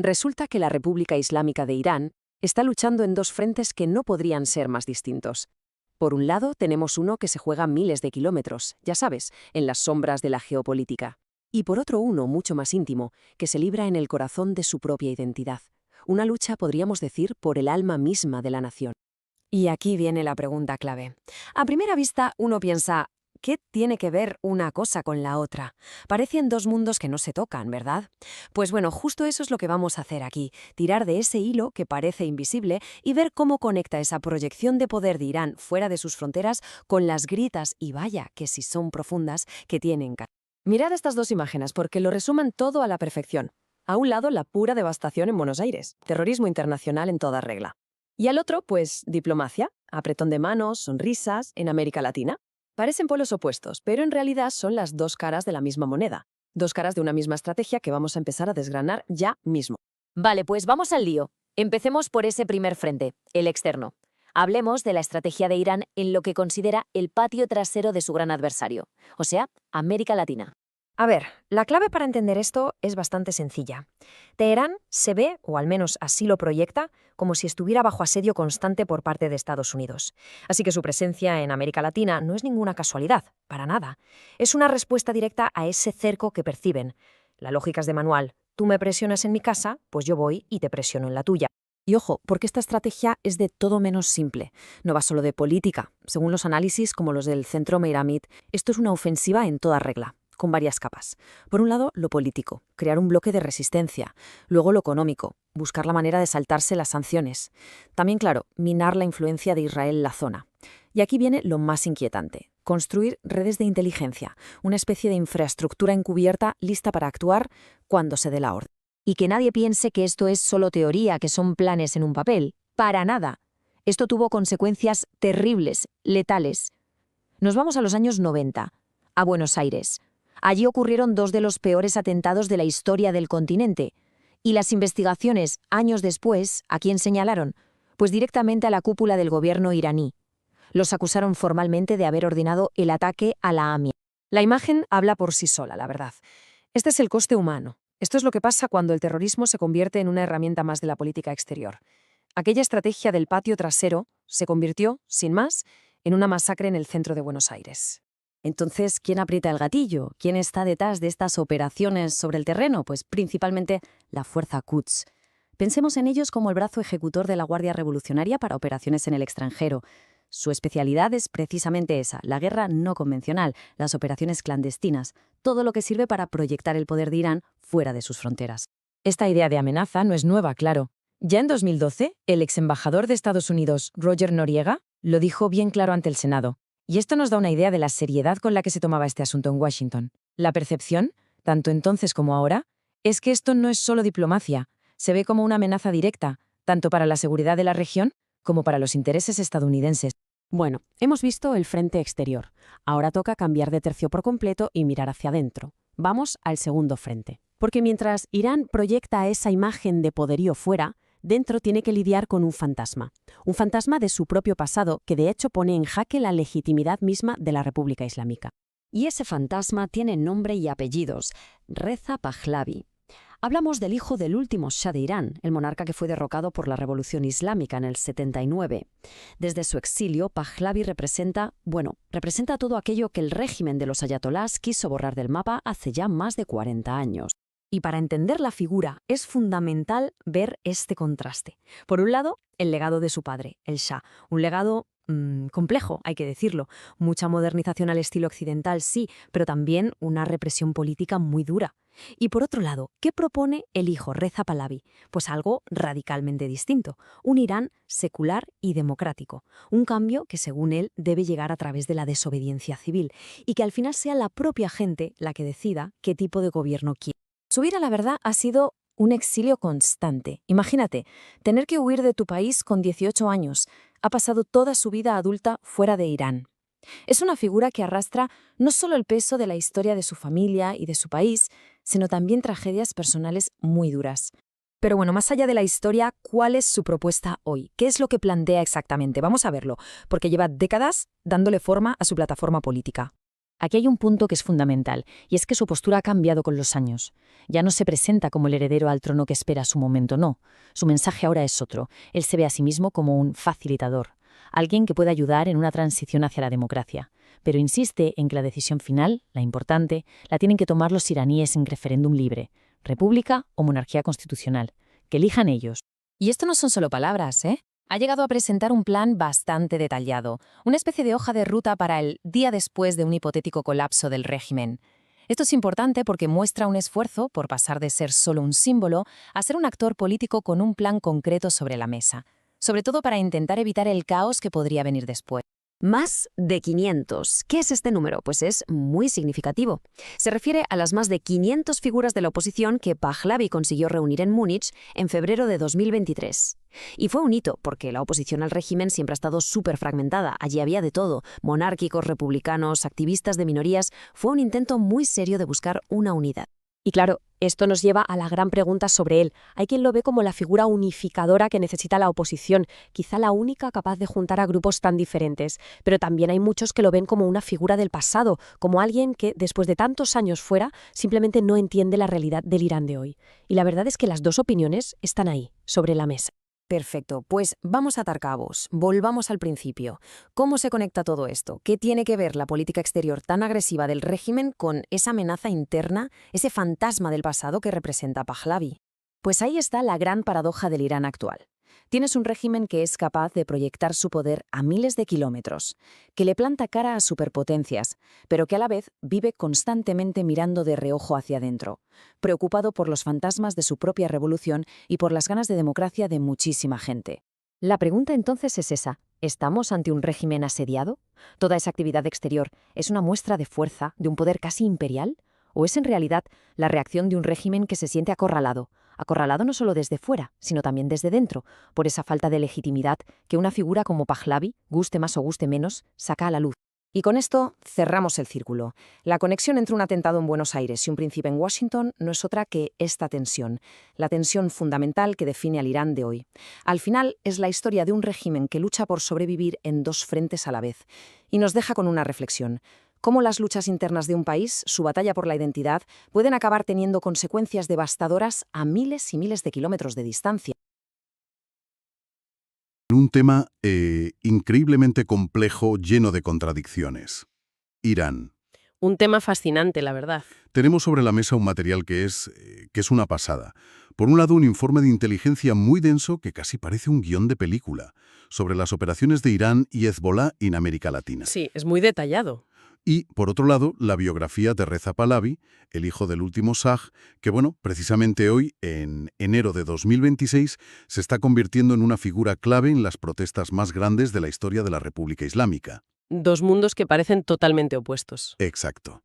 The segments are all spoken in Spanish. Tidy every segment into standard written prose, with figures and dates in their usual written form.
Resulta que la República Islámica de Irán está luchando en dos frentes que no podrían ser más distintos. Por un lado, tenemos uno que se juega miles de kilómetros, ya sabes, en las sombras de la geopolítica. Y por otro uno mucho más íntimo, que se libra en el corazón de su propia identidad. Una lucha, podríamos decir, por el alma misma de la nación. Y aquí viene la pregunta clave. A primera vista, uno piensa, ¿qué tiene que ver una cosa con la otra? Parecen dos mundos que no se tocan, ¿verdad? Pues bueno, justo eso es lo que vamos a hacer aquí, tirar de ese hilo que parece invisible y ver cómo conecta esa proyección de poder de Irán fuera de sus fronteras con las gritas, y vaya que si son profundas, que tienen. Mirad estas dos imágenes porque lo resumen todo a la perfección. A un lado, la pura devastación en Buenos Aires, terrorismo internacional en toda regla. Y al otro, pues, diplomacia, apretón de manos, sonrisas, en América Latina. Parecen polos opuestos, pero en realidad son las dos caras de la misma moneda. Dos caras de una misma estrategia que vamos a empezar a desgranar ya mismo. Vale, pues vamos al lío. Empecemos por ese primer frente, el externo. Hablemos de la estrategia de Irán en lo que considera el patio trasero de su gran adversario, o sea, América Latina. A ver, la clave para entender esto es bastante sencilla. Teherán se ve, o al menos así lo proyecta, como si estuviera bajo asedio constante por parte de Estados Unidos. Así que su presencia en América Latina no es ninguna casualidad, para nada. Es una respuesta directa a ese cerco que perciben. La lógica es de manual. Tú me presionas en mi casa, pues yo voy y te presiono en la tuya. Y ojo, porque esta estrategia es de todo menos simple. No va solo de política. Según los análisis, como los del Centro Meiramid, esto es una ofensiva en toda regla, con varias capas. Por un lado, lo político, crear un bloque de resistencia. Luego, lo económico, buscar la manera de saltarse las sanciones. También, claro, minar la influencia de Israel en la zona. Y aquí viene lo más inquietante: construir redes de inteligencia, una especie de infraestructura encubierta lista para actuar cuando se dé la orden. Y que nadie piense que esto es solo teoría, que son planes en un papel. Para nada. Esto tuvo consecuencias terribles, letales. Nos vamos a los años 90, a Buenos Aires. Allí ocurrieron dos de los peores atentados de la historia del continente. Y las investigaciones, años después, ¿a quién señalaron? Pues directamente a la cúpula del gobierno iraní. Los acusaron formalmente de haber ordenado el ataque a la AMIA. La imagen habla por sí sola, la verdad. Este es el coste humano. Esto es lo que pasa cuando el terrorismo se convierte en una herramienta más de la política exterior. Aquella estrategia del patio trasero se convirtió, sin más, en una masacre en el centro de Buenos Aires. Entonces, ¿quién aprieta el gatillo? ¿Quién está detrás de estas operaciones sobre el terreno? Pues principalmente la Fuerza Quds. Pensemos en ellos como el brazo ejecutor de la Guardia Revolucionaria para operaciones en el extranjero. Su especialidad es precisamente esa, la guerra no convencional, las operaciones clandestinas, todo lo que sirve para proyectar el poder de Irán fuera de sus fronteras. Esta idea de amenaza no es nueva, claro. Ya en 2012, el exembajador de Estados Unidos, Roger Noriega, lo dijo bien claro ante el Senado. Y esto nos da una idea de la seriedad con la que se tomaba este asunto en Washington. La percepción, tanto entonces como ahora, es que esto no es solo diplomacia, se ve como una amenaza directa, tanto para la seguridad de la región como para los intereses estadounidenses. Bueno, hemos visto el frente exterior. Ahora toca cambiar de tercio por completo y mirar hacia adentro. Vamos al segundo frente. Porque mientras Irán proyecta esa imagen de poderío fuera, dentro tiene que lidiar con un fantasma de su propio pasado que de hecho pone en jaque la legitimidad misma de la República Islámica. Y ese fantasma tiene nombre y apellidos: Reza Pahlavi. Hablamos del hijo del último Shah de Irán, el monarca que fue derrocado por la Revolución Islámica en el 79. Desde su exilio, Pahlavi representa todo aquello que el régimen de los ayatolás quiso borrar del mapa hace ya más de 40 años. Y para entender la figura es fundamental ver este contraste. Por un lado, el legado de su padre, el Shah, un legado complejo, hay que decirlo. Mucha modernización al estilo occidental, sí, pero también una represión política muy dura. Y por otro lado, ¿qué propone el hijo Reza Pahlavi? Pues algo radicalmente distinto, un Irán secular y democrático, un cambio que según él debe llegar a través de la desobediencia civil y que al final sea la propia gente la que decida qué tipo de gobierno quiere. Su vida, la verdad, ha sido un exilio constante. Imagínate, tener que huir de tu país con 18 años. Ha pasado toda su vida adulta fuera de Irán. Es una figura que arrastra no solo el peso de la historia de su familia y de su país, sino también tragedias personales muy duras. Pero bueno, más allá de la historia, ¿cuál es su propuesta hoy? ¿Qué es lo que plantea exactamente? Vamos a verlo, porque lleva décadas dándole forma a su plataforma política. Aquí hay un punto que es fundamental, y es que su postura ha cambiado con los años. Ya no se presenta como el heredero al trono que espera su momento, no. Su mensaje ahora es otro. Él se ve a sí mismo como un facilitador, alguien que puede ayudar en una transición hacia la democracia. Pero insiste en que la decisión final, la importante, la tienen que tomar los iraníes en referéndum libre, república o monarquía constitucional. Que elijan ellos. Y esto no son solo palabras, ¿eh? Ha llegado a presentar un plan bastante detallado, una especie de hoja de ruta para el día después de un hipotético colapso del régimen. Esto es importante porque muestra un esfuerzo por pasar de ser solo un símbolo a ser un actor político con un plan concreto sobre la mesa, sobre todo para intentar evitar el caos que podría venir después. Más de 500. ¿Qué es este número? Pues es muy significativo. Se refiere a las más de 500 figuras de la oposición que Pahlavi consiguió reunir en Múnich en febrero de 2023. Y fue un hito, porque la oposición al régimen siempre ha estado súper fragmentada. Allí había de todo: monárquicos, republicanos, activistas de minorías. Fue un intento muy serio de buscar una unidad. Y claro, esto nos lleva a la gran pregunta sobre él. Hay quien lo ve como la figura unificadora que necesita la oposición, quizá la única capaz de juntar a grupos tan diferentes. Pero también hay muchos que lo ven como una figura del pasado, como alguien que, después de tantos años fuera, simplemente no entiende la realidad del Irán de hoy. Y la verdad es que las dos opiniones están ahí, sobre la mesa. Perfecto, pues vamos a atar cabos. Volvamos al principio. ¿Cómo se conecta todo esto? ¿Qué tiene que ver la política exterior tan agresiva del régimen con esa amenaza interna, ese fantasma del pasado que representa Pahlavi? Pues ahí está la gran paradoja del Irán actual. Tienes un régimen que es capaz de proyectar su poder a miles de kilómetros, que le planta cara a superpotencias, pero que a la vez vive constantemente mirando de reojo hacia adentro, preocupado por los fantasmas de su propia revolución y por las ganas de democracia de muchísima gente. La pregunta entonces es esa: ¿estamos ante un régimen asediado? ¿Toda esa actividad exterior es una muestra de fuerza, de un poder casi imperial? ¿O es en realidad la reacción de un régimen que se siente acorralado? Acorralado no solo desde fuera, sino también desde dentro, por esa falta de legitimidad que una figura como Pahlavi, guste más o guste menos, saca a la luz. Y con esto cerramos el círculo. La conexión entre un atentado en Buenos Aires y un príncipe en Washington no es otra que esta tensión, la tensión fundamental que define al Irán de hoy. Al final es la historia de un régimen que lucha por sobrevivir en dos frentes a la vez. Y nos deja con una reflexión: cómo las luchas internas de un país, su batalla por la identidad, pueden acabar teniendo consecuencias devastadoras a miles y miles de kilómetros de distancia. Un tema increíblemente complejo, lleno de contradicciones. Irán. Un tema fascinante, la verdad. Tenemos sobre la mesa un material que es una pasada. Por un lado, un informe de inteligencia muy denso que casi parece un guión de película, sobre las operaciones de Irán y Hezbolá en América Latina. Sí, es muy detallado. Y, por otro lado, la biografía de Reza Pahlavi, el hijo del último Shah, que, precisamente hoy, en enero de 2026, se está convirtiendo en una figura clave en las protestas más grandes de la historia de la República Islámica. Dos mundos que parecen totalmente opuestos. Exacto.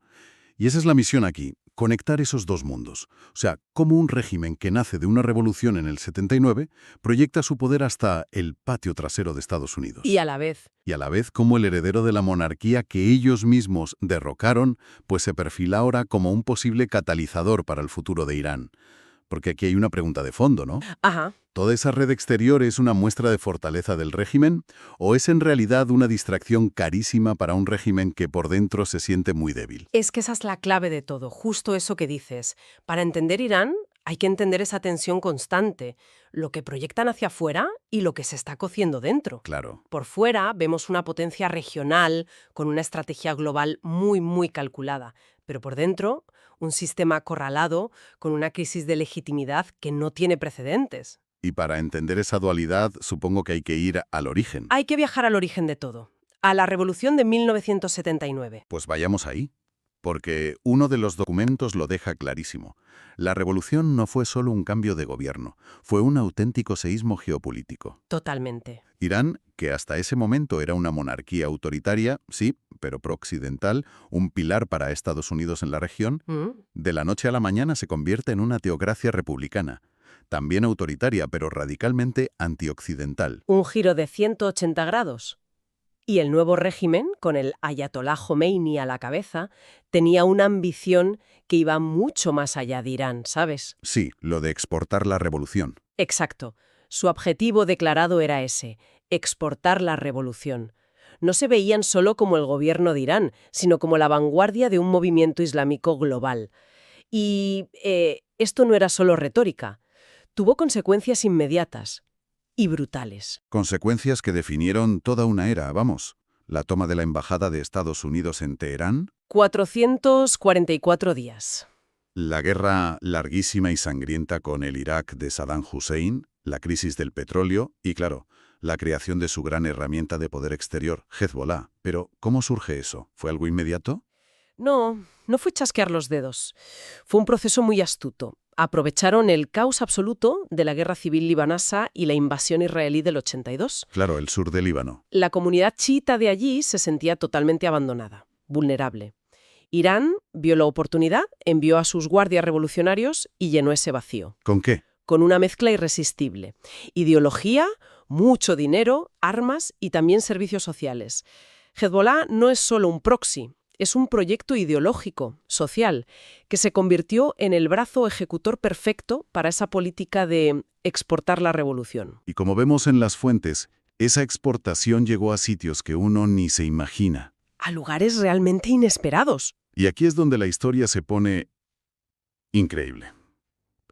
Y esa es la misión aquí, conectar esos dos mundos. O sea, cómo un régimen que nace de una revolución en el 79 proyecta su poder hasta el patio trasero de Estados Unidos. Y a la vez, Cómo el heredero de la monarquía que ellos mismos derrocaron, pues se perfila ahora como un posible catalizador para el futuro de Irán. Porque aquí hay una pregunta de fondo, ¿no? ajá, ¿Toda esa red exterior es una muestra de fortaleza del régimen? ¿O es en realidad una distracción carísima para un régimen que por dentro se siente muy débil? es que esa es la clave de todo, justo eso que dices. Para entender Irán hay que entender esa tensión constante, lo que proyectan hacia afuera y lo que se está cociendo dentro. Claro. Por fuera vemos una potencia regional con una estrategia global muy, muy calculada, pero por dentro un sistema acorralado con una crisis de legitimidad que no tiene precedentes. Y para entender esa dualidad, supongo que hay que ir al origen. Hay que viajar al origen de todo, a la revolución de 1979. Pues vayamos ahí, porque uno de los documentos lo deja clarísimo. La revolución no fue solo un cambio de gobierno, fue un auténtico seísmo geopolítico. Totalmente. Irán, que hasta ese momento era una monarquía autoritaria, sí, pero pro-occidental, un pilar para Estados Unidos en la región, de la noche a la mañana se convierte en una teocracia republicana, también autoritaria, pero radicalmente antioccidental. Un giro de 180 grados. Y el nuevo régimen, con el ayatolá Jomeini a la cabeza, tenía una ambición que iba mucho más allá de Irán, ¿sabes? Sí, lo de exportar la revolución. Exacto. Su objetivo declarado era ese: exportar la revolución. no se veían solo como el gobierno de Irán, sino como la vanguardia de un movimiento islámico global. Y esto no era solo retórica, tuvo consecuencias inmediatas y brutales. Consecuencias que definieron toda una era, vamos. La toma de la embajada de Estados Unidos en Teherán, 444 días. la guerra larguísima y sangrienta con el Irak de Saddam Hussein, la crisis del petróleo y, claro, la creación de su gran herramienta de poder exterior, Hezbollah. Pero, ¿cómo surge eso? ¿Fue algo inmediato? No fue chasquear los dedos. Fue un proceso muy astuto. Aprovecharon el caos absoluto de la guerra civil libanesa y la invasión israelí del 82. Claro, el sur del Líbano. La comunidad chiita de allí se sentía totalmente abandonada, vulnerable. Irán vio la oportunidad, envió a sus guardias revolucionarios y llenó ese vacío. ¿Con qué? Con una mezcla irresistible. Ideología, mucho dinero, armas y también servicios sociales. Hezbollah no es solo un proxy, es un proyecto ideológico, social, que se convirtió en el brazo ejecutor perfecto para esa política de exportar la revolución. Y como vemos en las fuentes, esa exportación llegó a sitios que uno ni se imagina. A lugares realmente inesperados. Y aquí es donde la historia se pone increíble.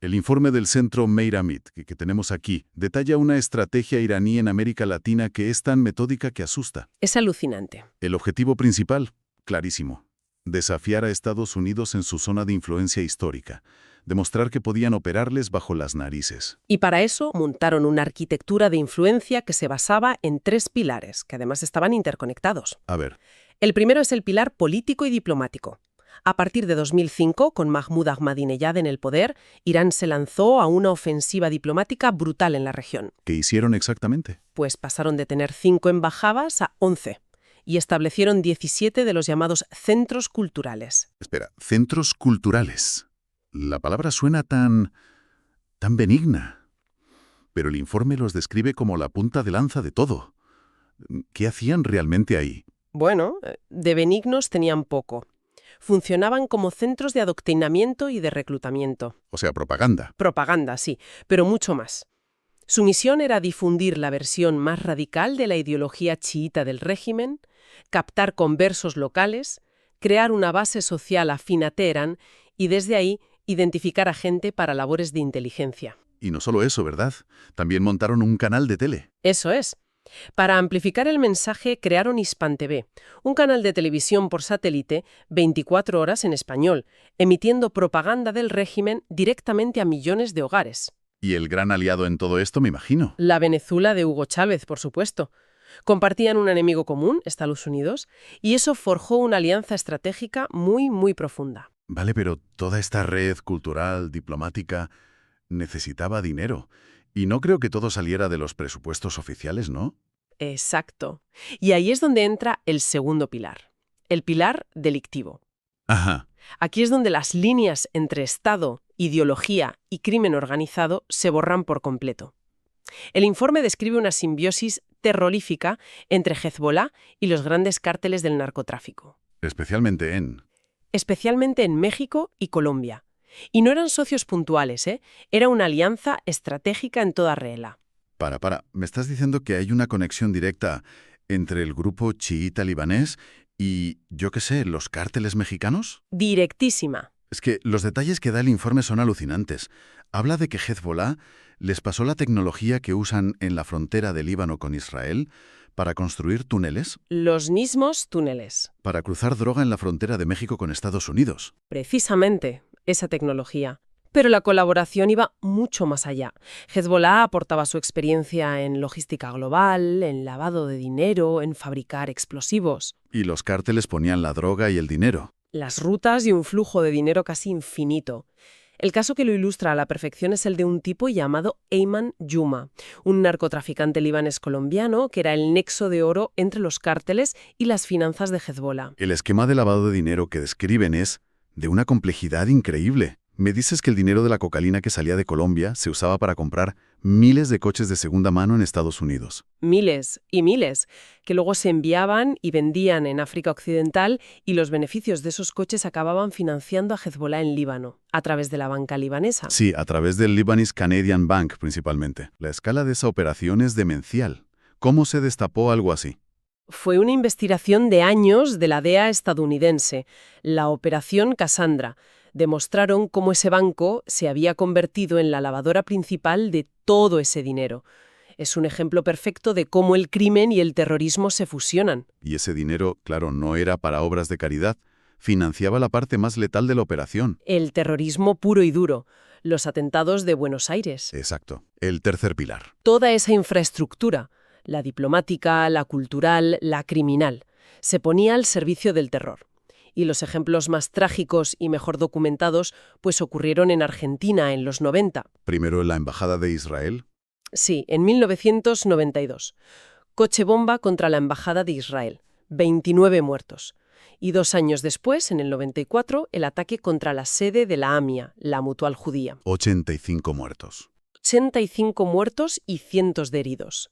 El informe del Centro Meir Amit, que tenemos aquí, detalla una estrategia iraní en América Latina que es tan metódica que asusta. Es alucinante. El objetivo principal, clarísimo: desafiar a Estados Unidos en su zona de influencia histórica, demostrar que podían operarles bajo las narices. Y para eso montaron una arquitectura de influencia que se basaba en 3 pilares, que además estaban interconectados. A ver, El primero es el pilar político y diplomático. A partir de 2005, con Mahmoud Ahmadinejad en el poder, Irán se lanzó a una ofensiva diplomática brutal en la región. ¿qué hicieron exactamente? Pues pasaron de tener 5 embajadas a 11 y establecieron 17 de los llamados centros culturales. Espera, centros culturales. La palabra suena tan benigna. Pero el informe los describe como la punta de lanza de todo. ¿Qué hacían realmente ahí? Bueno, de benignos tenían poco. Funcionaban como centros de adoctrinamiento y de reclutamiento. O sea, propaganda. Propaganda, sí, pero mucho más. Su misión era difundir la versión más radical de la ideología chiita del régimen, captar conversos locales, crear una base social afín a Teherán y desde ahí identificar a gente para labores de inteligencia. Y no solo eso, ¿verdad? También montaron un canal de tele. Eso es. Para amplificar el mensaje crearon Hispan TV, un canal de televisión por satélite 24 horas en español, emitiendo propaganda del régimen directamente a millones de hogares. Y el gran aliado en todo esto, me imagino. La Venezuela de Hugo Chávez, por supuesto. Compartían un enemigo común, Estados Unidos, y eso forjó una alianza estratégica muy, muy profunda. Vale, pero toda esta red cultural, diplomática, necesitaba dinero. Y no creo que todo saliera de los presupuestos oficiales, ¿no? Exacto. Y ahí es donde entra el segundo pilar, el pilar delictivo. Ajá. Aquí es donde las líneas entre Estado, ideología y crimen organizado se borran por completo. El informe describe una simbiosis terrorífica entre Hezbollah y los grandes cárteles del narcotráfico. Especialmente Especialmente en México y Colombia. Y no eran socios puntuales, ¿eh? Era una alianza estratégica en toda regla. ¿Me estás diciendo que hay una conexión directa entre el grupo chiita libanés y, yo qué sé, los cárteles mexicanos? Directísima. Es que los detalles que da el informe son alucinantes. Habla de que Hezbollah les pasó la tecnología que usan en la frontera del Líbano con Israel para construir túneles, Los mismos túneles. para cruzar droga en la frontera de México con Estados Unidos. Precisamente esa tecnología. Pero la colaboración iba mucho más allá. Hezbollah aportaba su experiencia en logística global, en lavado de dinero, en fabricar explosivos. Y los cárteles ponían la droga y el dinero. Las rutas y un flujo de dinero casi infinito. El caso que lo ilustra a la perfección es el de un tipo llamado Ayman Juma, un narcotraficante libanés colombiano que era el nexo de oro entre los cárteles y las finanzas de Hezbollah. El esquema de lavado de dinero que describen es de una complejidad increíble. Me dices que el dinero de la cocaína que salía de Colombia se usaba para comprar miles de coches de segunda mano en Estados Unidos. Miles y miles, que luego se enviaban y vendían en África Occidental y los beneficios de esos coches acababan financiando a Hezbollah en Líbano, a través de la banca libanesa. Sí, a través del Lebanese Canadian Bank principalmente. La escala de esa operación es demencial. ¿Cómo se destapó algo así? fue una investigación de años de la DEA estadounidense, la Operación Cassandra. Demostraron cómo ese banco se había convertido en la lavadora principal de todo ese dinero. Es un ejemplo perfecto de cómo el crimen y el terrorismo se fusionan. Y ese dinero, claro, no era para obras de caridad, financiaba la parte más letal de la operación. El terrorismo puro y duro, los atentados de Buenos Aires. Exacto, el tercer pilar. Toda esa infraestructura, la diplomática, la cultural, la criminal, se ponía al servicio del terror. Y los ejemplos más trágicos y mejor documentados pues ocurrieron en Argentina en los 90. Primero en la Embajada de Israel. Sí, en 1992. Coche bomba contra la Embajada de Israel. 29 muertos. Y 2 años después, en el 94, el ataque contra la sede de la AMIA, la Mutual Judía. 85 muertos. 85 muertos y cientos de heridos.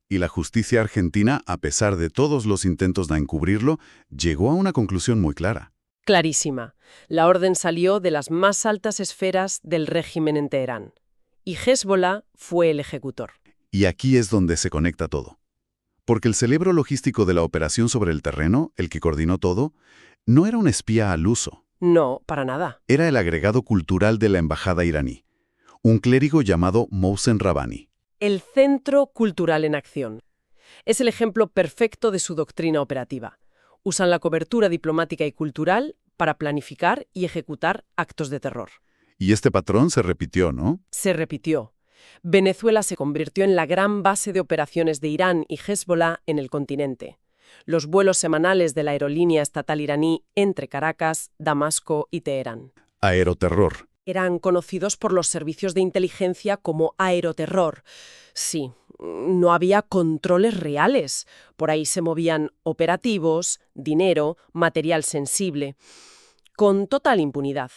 Y la justicia argentina, a pesar de todos los intentos de encubrirlo, llegó a una conclusión muy clara. Clarísima. La orden salió de las más altas esferas del régimen en Teherán. Y Hezbollah fue el ejecutor. Y aquí es donde se conecta todo. Porque el cerebro logístico de la operación sobre el terreno, el que coordinó todo, no era un espía al uso. No, para nada. Era el agregado cultural de la embajada iraní, un clérigo llamado Mohsen Rabbani. El Centro Cultural en Acción. Es el ejemplo perfecto de su doctrina operativa. Usan la cobertura diplomática y cultural para planificar y ejecutar actos de terror. Y este patrón se repitió, ¿no? Se repitió. Venezuela se convirtió en la gran base de operaciones de Irán y Hezbollah en el continente. Los vuelos semanales de la aerolínea estatal iraní entre Caracas, Damasco y Teherán. Aeroterror. Eran conocidos por los servicios de inteligencia como aeroterror. Sí, no había controles reales. Por ahí se movían operativos, dinero, material sensible, con total impunidad.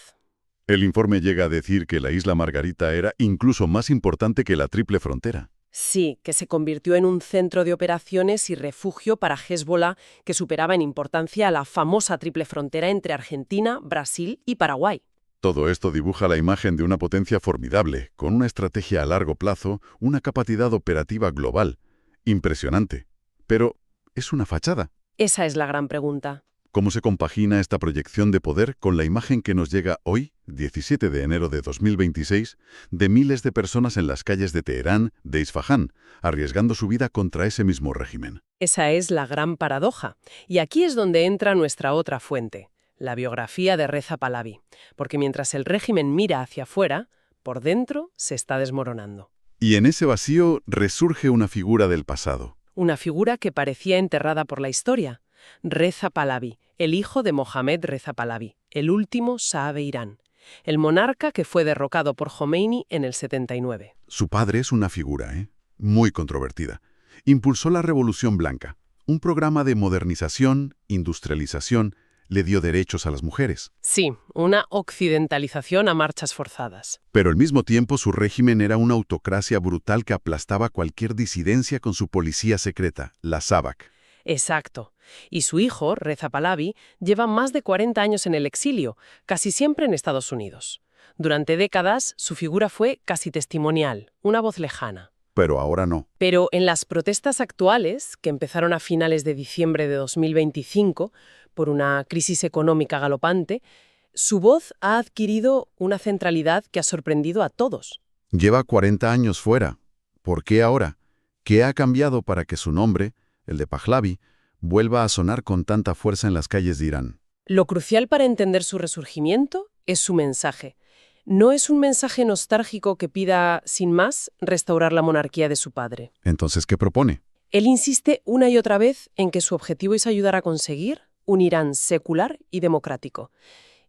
El informe llega a decir que la isla Margarita era incluso más importante que la Triple Frontera. Sí, que se convirtió en un centro de operaciones y refugio para Hezbollah que superaba en importancia a la famosa Triple Frontera entre Argentina, Brasil y Paraguay. Todo esto dibuja la imagen de una potencia formidable, con una estrategia a largo plazo, una capacidad operativa global. Impresionante. Pero es una fachada. Esa es la gran pregunta. ¿Cómo se compagina esta proyección de poder con la imagen que nos llega hoy, 17 de enero de 2026, de miles de personas en las calles de Teherán, de Isfahán, arriesgando su vida contra ese mismo régimen? Esa es la gran paradoja. Y aquí es donde entra nuestra otra fuente, la biografía de Reza Pahlavi. Porque mientras el régimen mira hacia afuera, por dentro se está desmoronando. Y en ese vacío resurge una figura del pasado. Una figura que parecía enterrada por la historia. Reza Pahlavi, el hijo de Mohammad Reza Pahlavi, el último Shah de Irán, el monarca que fue derrocado por Khomeini en el 79. Su padre es una figura, muy controvertida. Impulsó la Revolución Blanca, un programa de modernización, industrialización, le dio derechos a las mujeres. Sí, una occidentalización a marchas forzadas. Pero al mismo tiempo su régimen era una autocracia brutal que aplastaba cualquier disidencia con su policía secreta, la SAVAK. Exacto. Y su hijo, Reza Pahlavi, lleva más de 40 años en el exilio, casi siempre en Estados Unidos. Durante décadas, su figura fue casi testimonial, una voz lejana. Pero ahora no. Pero en las protestas actuales, que empezaron a finales de diciembre de 2025, por una crisis económica galopante, su voz ha adquirido una centralidad que ha sorprendido a todos. Lleva 40 años fuera. ¿Por qué ahora? ¿Qué ha cambiado para que su nombre, el de Pahlavi, vuelva a sonar con tanta fuerza en las calles de Irán? Lo crucial para entender su resurgimiento es su mensaje. No es un mensaje nostálgico que pida, sin más, restaurar la monarquía de su padre. Entonces, ¿qué propone? Él insiste una y otra vez en que su objetivo es ayudar a conseguir un Irán secular y democrático.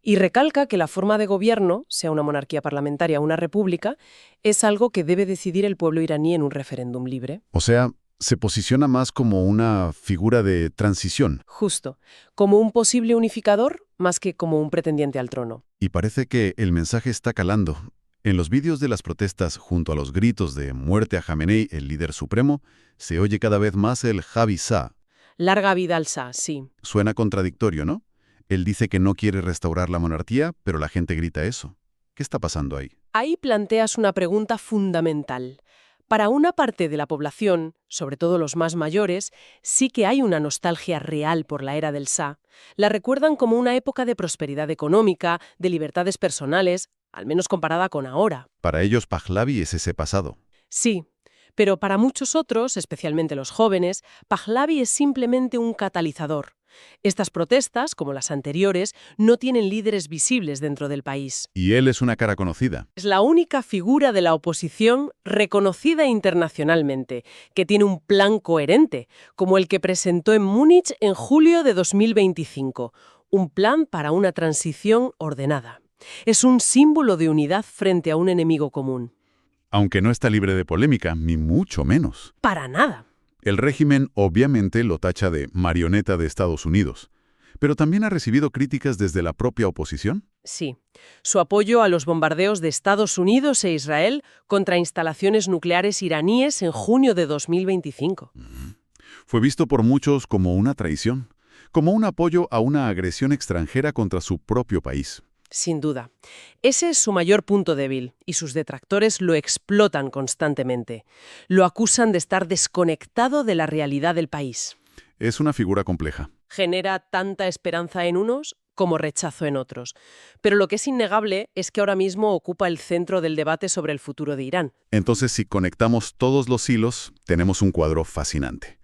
Y recalca que la forma de gobierno, sea una monarquía parlamentaria o una república, es algo que debe decidir el pueblo iraní en un referéndum libre. O sea, se posiciona más como una figura de transición. Justo, como un posible unificador más que como un pretendiente al trono. Y parece que el mensaje está calando. En los vídeos de las protestas, junto a los gritos de muerte a Jamenei, el líder supremo, se oye cada vez más el Javi Shah. Larga vida al Shah, sí. Suena contradictorio, ¿no? Él dice que no quiere restaurar la monarquía, pero la gente grita eso. ¿Qué está pasando ahí? Ahí planteas una pregunta fundamental. Para una parte de la población, sobre todo los más mayores, sí que hay una nostalgia real por la era del Shah. La recuerdan como una época de prosperidad económica, de libertades personales, al menos comparada con ahora. Para ellos, Pahlavi es ese pasado. Sí, pero para muchos otros, especialmente los jóvenes, Pahlavi es simplemente un catalizador. Estas protestas, como las anteriores, no tienen líderes visibles dentro del país. Y él es una cara conocida. Es la única figura de la oposición reconocida internacionalmente, que tiene un plan coherente, como el que presentó en Múnich en julio de 2025, un plan para una transición ordenada. Es un símbolo de unidad frente a un enemigo común. Aunque no está libre de polémica, ni mucho menos. Para nada. El régimen obviamente lo tacha de marioneta de Estados Unidos, pero también ha recibido críticas desde la propia oposición. Sí. Su apoyo a los bombardeos de Estados Unidos e Israel contra instalaciones nucleares iraníes en junio de 2025. Fue visto por muchos como una traición, como un apoyo a una agresión extranjera contra su propio país. Sin duda. Ese es su mayor punto débil, y sus detractores lo explotan constantemente. Lo acusan de estar desconectado de la realidad del país. Es una figura compleja. Genera tanta esperanza en unos como rechazo en otros. Pero lo que es innegable es que ahora mismo ocupa el centro del debate sobre el futuro de Irán. Entonces, si conectamos todos los hilos, tenemos un cuadro fascinante.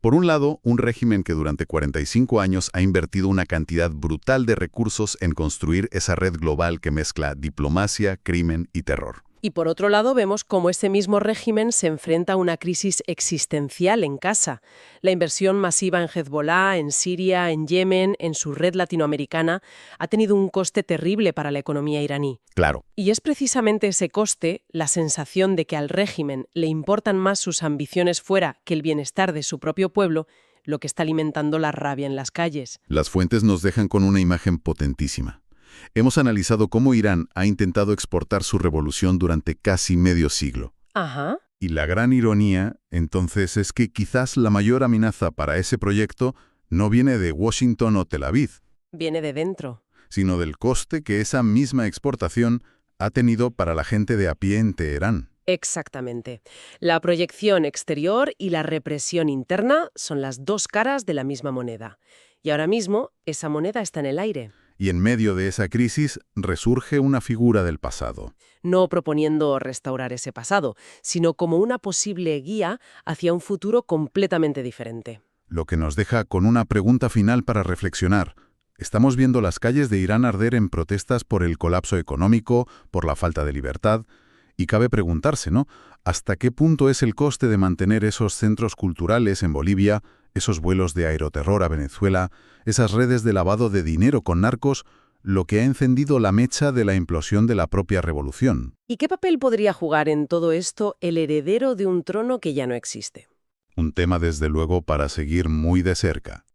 Por un lado, un régimen que durante 45 años ha invertido una cantidad brutal de recursos en construir esa red global que mezcla diplomacia, crimen y terror. Y por otro lado vemos cómo ese mismo régimen se enfrenta a una crisis existencial en casa. La inversión masiva en Hezbollah, en Siria, en Yemen, en su red latinoamericana, ha tenido un coste terrible para la economía iraní. Claro. Y es precisamente ese coste, la sensación de que al régimen le importan más sus ambiciones fuera que el bienestar de su propio pueblo, lo que está alimentando la rabia en las calles. Las fuentes nos dejan con una imagen potentísima. Hemos analizado cómo Irán ha intentado exportar su revolución durante casi medio siglo. Ajá. Y la gran ironía, entonces, es que quizás la mayor amenaza para ese proyecto no viene de Washington o Tel Aviv, Viene de dentro. sino del coste que esa misma exportación ha tenido para la gente de a pie en Teherán. Exactamente. La proyección exterior y la represión interna son las dos caras de la misma moneda. Y ahora mismo esa moneda está en el aire. Y en medio de esa crisis resurge una figura del pasado. No proponiendo restaurar ese pasado, sino como una posible guía hacia un futuro completamente diferente. Lo que nos deja con una pregunta final para reflexionar. Estamos viendo las calles de Irán arder en protestas por el colapso económico, por la falta de libertad, y cabe preguntarse, ¿no? ¿Hasta qué punto es el coste de mantener esos centros culturales en Bolivia, esos vuelos de aeroterror a Venezuela, esas redes de lavado de dinero con narcos, lo que ha encendido la mecha de la implosión de la propia revolución? ¿Y qué papel podría jugar en todo esto el heredero de un trono que ya no existe? Un tema desde luego para seguir muy de cerca.